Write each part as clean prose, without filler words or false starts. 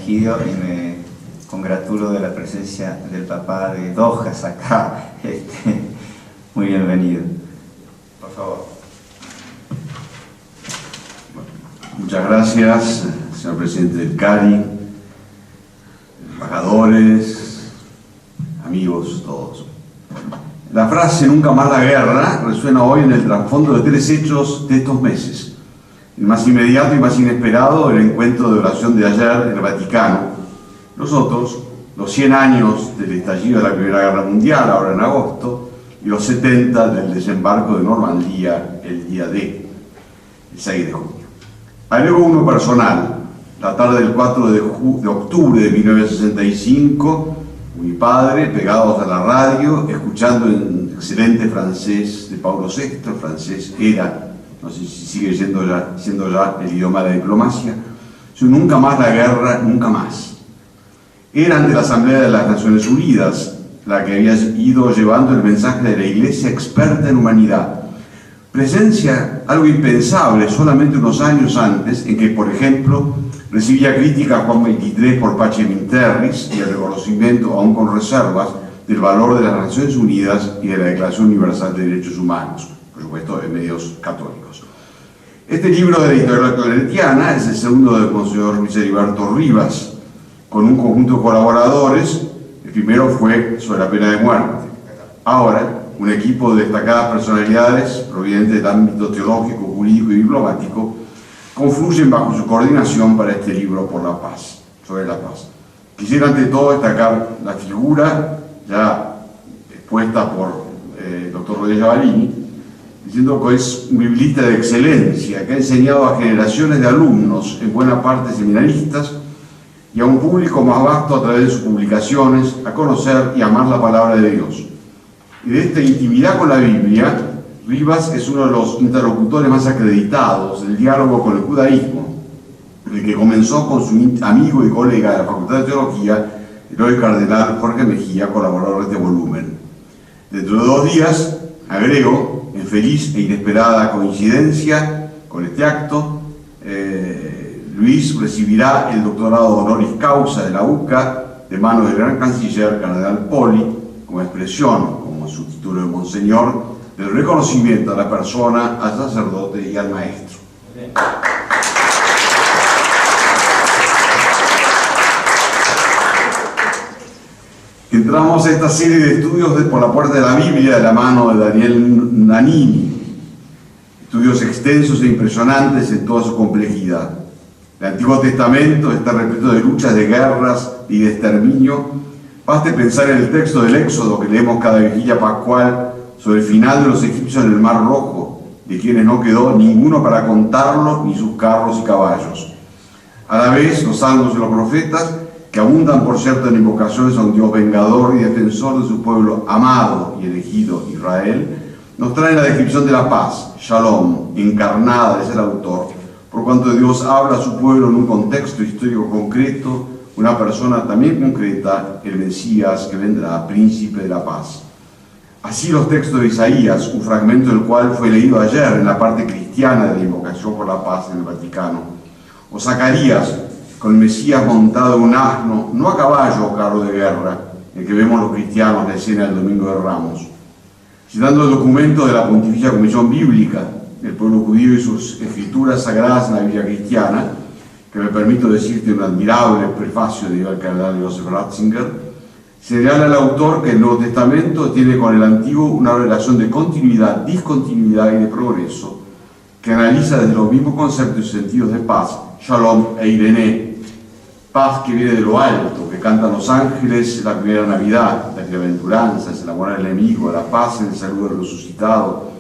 Y me congratulo de la presencia del papá de Dojas acá. Muy bienvenido. Por favor. Muchas gracias, señor presidente del CARI, embajadores, amigos, todos. La frase "nunca más la guerra" resuena hoy en el trasfondo de tres hechos de estos meses. El más inmediato y más inesperado, el encuentro de oración de ayer en el Vaticano. Los otros, los 100 años del estallido de la Primera Guerra Mundial, ahora en agosto, y los 70 del desembarco de Normandía el día D, el 6 de junio. Agrego uno personal. La tarde del 4 de octubre de 1965, mi padre, pegados a la radio, escuchando en excelente francés de Paulo VI, el francés era, no sé si sigue siendo ya el idioma de la diplomacia, "nunca más la guerra, nunca más". Era ante la Asamblea de las Naciones Unidas la que había ido llevando el mensaje de la Iglesia experta en humanidad. Presencia algo impensable solamente unos años antes, en que, por ejemplo, recibía crítica a Juan XXIII por Pacem in Terris y el reconocimiento, aún con reservas, del valor de las Naciones Unidas y de la Declaración Universal de Derechos Humanos, por supuesto, en medios católicos. Este libro de la editorial claretiana es el segundo del Monseñor Luis Heriberto Rivas, con un conjunto de colaboradores. El primero fue sobre la pena de muerte. Ahora, un equipo de destacadas personalidades provenientes del ámbito teológico, jurídico y diplomático confluyen bajo su coordinación para este libro por la paz, sobre la paz. Quisiera ante todo destacar la figura ya expuesta por el doctor Rodríguez Giavallini, diciendo que es un biblista de excelencia, que ha enseñado a generaciones de alumnos, en buena parte seminaristas, y a un público más vasto a través de sus publicaciones, a conocer y amar la palabra de Dios. Y de esta intimidad con la Biblia, Rivas es uno de los interlocutores más acreditados del diálogo con el judaísmo, el que comenzó con su amigo y colega de la Facultad de Teología, el hoy cardenal Jorge Mejía, colaborador de este volumen. Dentro de 2 días, agrego, en feliz e inesperada coincidencia con este acto, Luis recibirá el doctorado honoris causa de la UCA de manos del gran canciller cardenal Poli, como expresión, como su título de monseñor, del reconocimiento a la persona, al sacerdote y al maestro. Bien. Entramos a esta serie de estudios por la puerta de la Biblia de la mano de Daniel Nanini. Estudios extensos e impresionantes en toda su complejidad. El Antiguo Testamento está repleto de luchas, de guerras y de exterminio. Baste pensar en el texto del Éxodo que leemos cada vigilia pascual sobre el final de los egipcios en el Mar Rojo, de quienes no quedó ninguno para contarlo, ni sus carros y caballos. A la vez, los salmos y los profetas, que abundan por cierto en invocaciones a un Dios vengador y defensor de su pueblo amado y elegido Israel, nos traen la descripción de la paz, Shalom, encarnada, es el autor, por cuanto Dios habla a su pueblo en un contexto histórico concreto, una persona también concreta, el Mesías que vendrá, príncipe de la paz. Así los textos de Isaías, un fragmento del cual fue leído ayer en la parte cristiana de la invocación por la paz en el Vaticano, o Zacarías, con el Mesías montado en un asno, no a caballo o carro de guerra, el que vemos los cristianos la escena del Domingo de Ramos. Citando el documento de la Pontificia Comisión Bíblica del pueblo judío y sus escrituras sagradas en la Biblia cristiana, que me permito decirte un admirable prefacio de el cardenal Joseph Ratzinger, señala el autor que el Nuevo Testamento tiene con el Antiguo una relación de continuidad, discontinuidad y de progreso, que analiza desde los mismos conceptos y sentidos de paz, Shalom e Irene, paz que viene de lo alto, que cantan los ángeles, la primera Navidad, las bienaventuranzas, el amor al enemigo, la paz en el saludo del resucitado.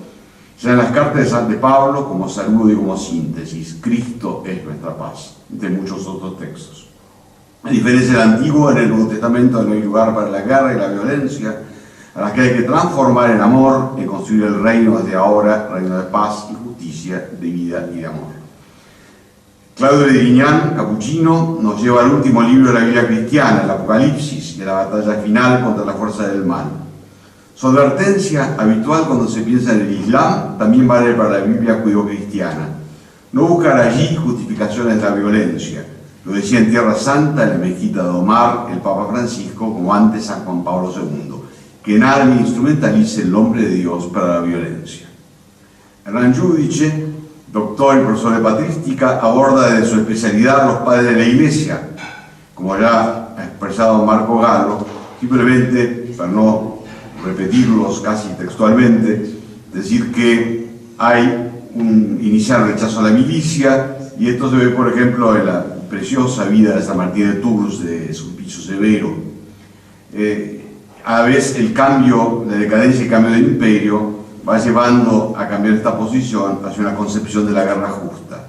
Ya en las cartas de Pablo, como saludo y como síntesis, Cristo es nuestra paz, entre muchos otros textos. A diferencia del Antiguo, en el Nuevo Testamento no hay lugar para la guerra y la violencia, a las que hay que transformar en amor y construir el reino desde ahora, reino de paz y justicia, de vida y de amor. Claudio de Grignan, capuchino, nos lleva al último libro de la Biblia cristiana, el Apocalipsis, y a la batalla final contra la fuerza del mal. Su advertencia, habitual cuando se piensa en el Islam, también vale para la Biblia judeocristiana. No buscar allí justificaciones de la violencia. Lo decía en Tierra Santa, en la mezquita de Omar, el Papa Francisco, como antes San Juan Pablo II. Que nadie instrumentalice el nombre de Dios para la violencia. Hernán Giudice, doctor y profesor de patrística, aborda desde su especialidad a los padres de la Iglesia, como ya ha expresado Marco Gallo, simplemente, para no repetirlos casi textualmente, decir que hay un inicial rechazo a la milicia, y esto se ve, por ejemplo, en la preciosa vida de San Martín de Tours, de Sulpicio Severo. A la vez el cambio, la decadencia y el cambio del imperio va llevando a cambiar esta posición hacia una concepción de la guerra justa.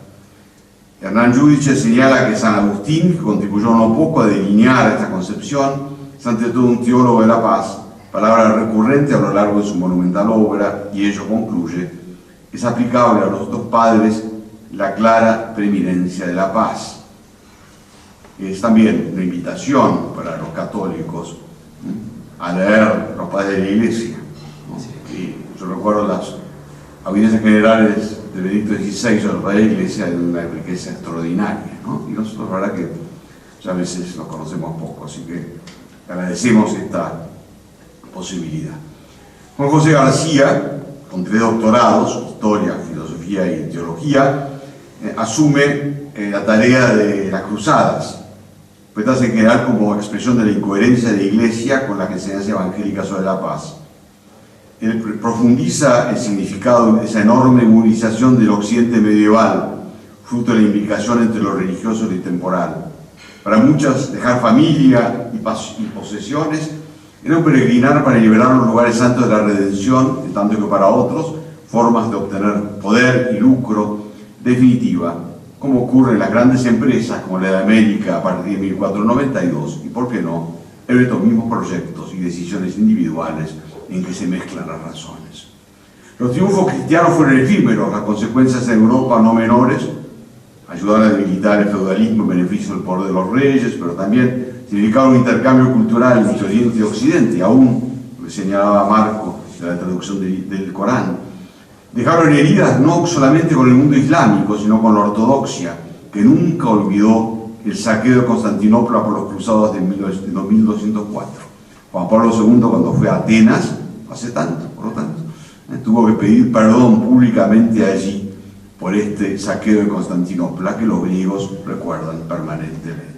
Hernán Giudice señala que San Agustín, que contribuyó no poco a delinear esta concepción, es ante todo un teólogo de la paz, palabra recurrente a lo largo de su monumental obra, y ello concluye, es aplicable a los dos padres la clara preeminencia de la paz. Es también una invitación para los católicos a leer los padres de la Iglesia, ¿no? Y yo recuerdo las audiencias generales de Benedicto XVI a los padres de la Iglesia de una riqueza extraordinaria, ¿no? Y nosotros la verdad que ya a veces los conocemos poco, así que agradecemos esta posibilidad. Juan José García, con 3 doctorados, historia, filosofía y teología, asume la tarea de las cruzadas, puestas en general como expresión de la incoherencia de la Iglesia con la enseñanza evangélica sobre la paz. Él profundiza el significado de esa enorme movilización del occidente medieval, fruto de la implicación entre lo religioso y lo temporal. Para muchas, dejar familia y posesiones era un peregrinar para liberar los lugares santos de la redención, en tanto que para otros, formas de obtener poder y lucro definitiva, como ocurre en las grandes empresas como la de América a partir de 1492 y, por qué no, en estos mismos proyectos y decisiones individuales en que se mezclan las razones. Los triunfos cristianos fueron efímeros, las consecuencias en Europa no menores, ayudar a debilitar el feudalismo en beneficio del poder de los reyes, pero también significaron un intercambio cultural entre Oriente y Occidente, aún, lo que señalaba Marco de la traducción del Corán. Dejaron heridas no solamente con el mundo islámico, sino con la ortodoxia, que nunca olvidó el saqueo de Constantinopla por los cruzados de 1204. Juan Pablo II, cuando fue a Atenas, hace tanto, por lo tanto, tuvo que pedir perdón públicamente allí por este saqueo de Constantinopla que los griegos recuerdan permanentemente.